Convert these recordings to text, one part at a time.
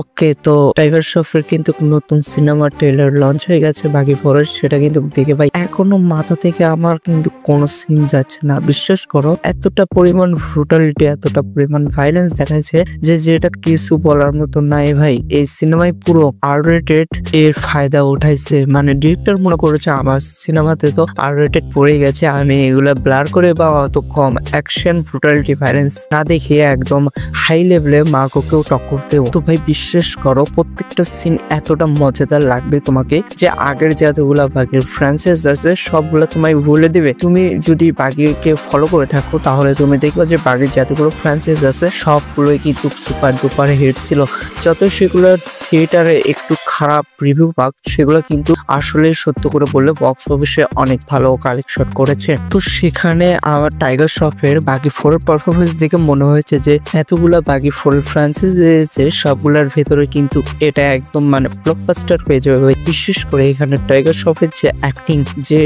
ওকে, তো টাইগার শ্রফের কিন্তু নতুন সিনেমার ট্রেলার লঞ্চ হয়ে গেছে বাগি ফরেস্ট। সেটা কিন্তু দেখে ভাই এখনো মাথা থেকে আমার কিন্তু কোনো সিন যাচ্ছে না। বিশ্বাস করো, এতটা পরিমাণ ব্রুটালিটি, এতটা পরিমাণ ভাইলেন্স দেখাচ্ছে যে যেটা কিছু বলার মতো নাই ভাই। এই সিনেমায় পুরো আর রেটেড এর ফায়দা উঠাইছে, মানে ডিরেক্টর মনে করেছে আমার সিনেমাতে তো আর রেটেড পড়ে গেছে, আমি এগুলা ব্লার করে বা অত কম অ্যাকশন ব্রুটালিটি ভাইলেন্স না দেখিয়ে একদম হাই লেভেলে মার্কোকেও টক্কর দেব। তো ভাই বিশ্বাস করো, প্রত্যেকটা সিন এতটা মজাদার লাগবে তোমাকে যে আগের যতগুলা বাগির ফ্র্যাঞ্চাইজ আছে সবগুলা তোমায় ভুলে দিবে। তুমি যদি বাগিকে ফলো করে থাকো তাহলে তুমি দেখবে যে বাগির যতগুলো ফ্র্যাঞ্চাইজ আছে সবগুলোই কিন্তু সুপার ডুপার হিট ছিল। যত সেগুলো থিয়েটারে একটু খারাপ রিভিউ পাক, সেগুলো কিন্তু আসলে সত্য করে বললে বক্স অফিসে অনেক ভালো কালেকশন করেছে। তো সেখানে আমার টাইগার শ্রফের বাগি 4 পারফরমেন্স দেখে মনে হয়েছে যে যতগুলা বাগি 4 ফ্র্যাঞ্চাইজ রয়েছে সবগুলার ভেতরে কিন্তু এটা একদম মানে ব্লকবাস্টার হয়ে যাবে। বিশেষ করে এখানে টাইগার শ্রফের যে অ্যাক্টিং, যে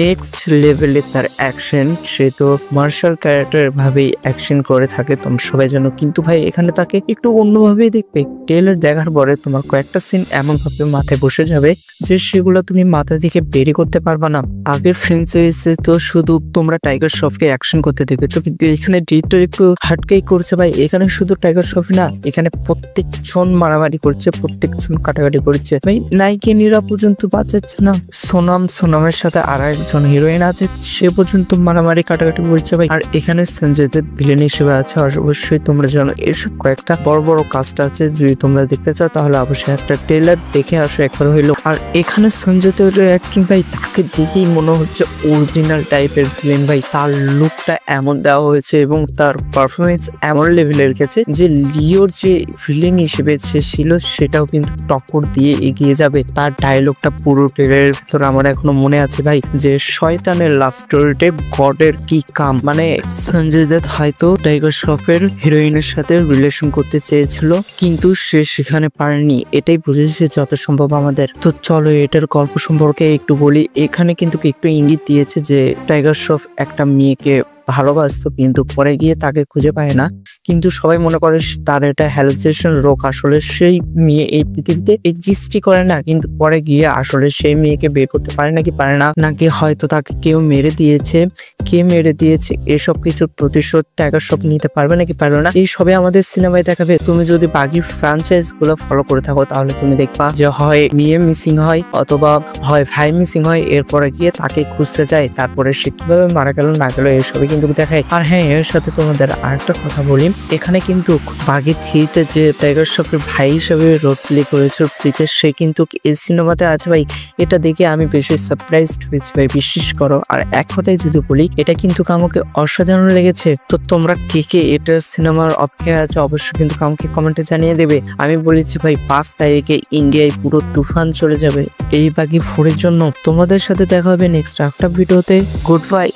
নেক্সট লেভেলে তার অ্যাকশন, সে তো মার্শাল ক্যারেক্টার ভাবেই অ্যাকশন করে থাকে তোমরা সবাই জানো। কিন্তু ভাই এখানে তাকে একটু অন্যভাবেই দেখবে। ট্রেলার দেখার পরে তোমার কয়েকটা সিন এমন ভাবে মাথায় বসে যাবে যে সেগুলো তুমি মাথা থেকে বেরি করতে পারবা না। আগের ফ্র্যাঞ্চাইজে তো শুধু তোমরা টাইগার শ্রফকে অ্যাকশন করতে দেখেছো, কিন্তু এখানে ডিরেক্টর একটু হাটকেই করছে ভাই। এখানে শুধু টাইগার শ্রফ না, এখানে প্রত্যেকজন মারামারি করছে, প্রত্যেকজন কাটাকাটি করছে ভাই। নায়িকা পর্যন্ত বাঁচাচ্ছে না, সোনামের সাথে আর একজন হিরোইন আছে, সে পর্যন্ত মারামারি কাটাকাটি করছে ভাই। আর এখানে সঞ্জয় দত্ত ভিলেন হিসেবে আছে। অবশ্যই তোমরা জানো এসব কয়েকটা বড় বড় কাস্ট আছে, যদি তোমরা দেখতে চাও তাহলে অবশ্যই একটা ট্রেলার দেখে আসো একবার হইলো। আর এখানে সঞ্জয় দত্তের অ্যাক্টিং ভাই, তাকে দেখেই মনে হচ্ছে অরিজিনাল টাইপের ভিলেন ভাই। তার লুকটা এমন দেওয়া হয়েছে এবং তার পারফরমেন্স এমন লেভেলে রেখেছে যে লিওর যে ভিলেন হিসেবে সে ছিল সেটাও কিন্তু টক্কর দিয়ে এগিয়ে যাবে। তার ডায়লগটা পুরো ট্রেলারের ভিতর আমার এখনো মনে আছে ভাই, যে শয়তানের লাভ স্টোরিতে গডের কি কাম। মানে সঞ্জয় দত্ত হয়তো টাইগার শ্রফের হিরোইনের সাথে রিলেশন করতে চেয়েছিল, কিন্তু সে সেখানে পারেনি, এটাই বুঝেছে যত সম্ভব আমাদের। তো চলো এটার গল্প সম্পর্কে একটু বলি। এখানে কিন্তু একটু ইঙ্গিত দিয়েছে যে টাইগার শ্রফ একটা মেয়েকে ভালোবাসতো, কিন্তু পরে গিয়ে তাকে খুঁজে পায় না। কিন্তু সবাই মনে করে তার এটা হ্যালুসিনেশন রোগ, আসলে সেই মেয়ে এই পৃথিবীতে এক্সিস্টই করে না। কিন্তু পরে গিয়ে আসলে সেই মেয়েকে বের করতে পারে নাকি পারে না, নাকি হয়তো তাকে কেউ মেরে দিয়েছে, কে মেরে দিয়েছে, এসব কিছুর প্রতিশোধ টাইগার শ্রফ নিতে পারবে নাকি পারবে না, এই সবে আমাদের সিনেমায় দেখাবে। তুমি যদি বাকি ফ্র্যাঞ্চাইজ গুলো ফলো করে থাকো তাহলে তুমি দেখবা যে হয় মেয়ে মিসিং হয় অথবা হয় ভাই মিসিং হয়, এরপরে গিয়ে তাকে খুঁজতে যায়, তারপরে সে কিভাবে মারা গেল না গেল এসবই কিন্তু দেখায়। আর হ্যাঁ, এর সাথে তোমাদের আরেকটা কথা বলি, এখানে কিন্তু বাগি 3-তে যে টাইগার শ্রফের ভাই হিসেবে রোল প্লে করেছে প্রীতেশ, সে কিন্তু এই সিনেমাতে আছে ভাই। এটা দেখে আমি বেশি সারপ্রাইজড হয়েছি ভাই, বিশ্বাস করো। আর এক কথায় যদি বলি, এটা কিন্তু আমাকে অসাধারণ লেগেছে। তো তোমরা কে কে এটার সিনেমার অপেক্ষায় আছে অবশ্যই কিন্তু আমাকে কমেন্টে জানিয়ে দেবে। আমি বলেছি ভাই 5 তারিখে ইন্ডিয়ায় পুরো তুফান চলে যাবে এই বাগি 4-এর জন্য। তোমাদের সাথে দেখা হবে নেক্সট একটা ভিডিওতে। Good bye.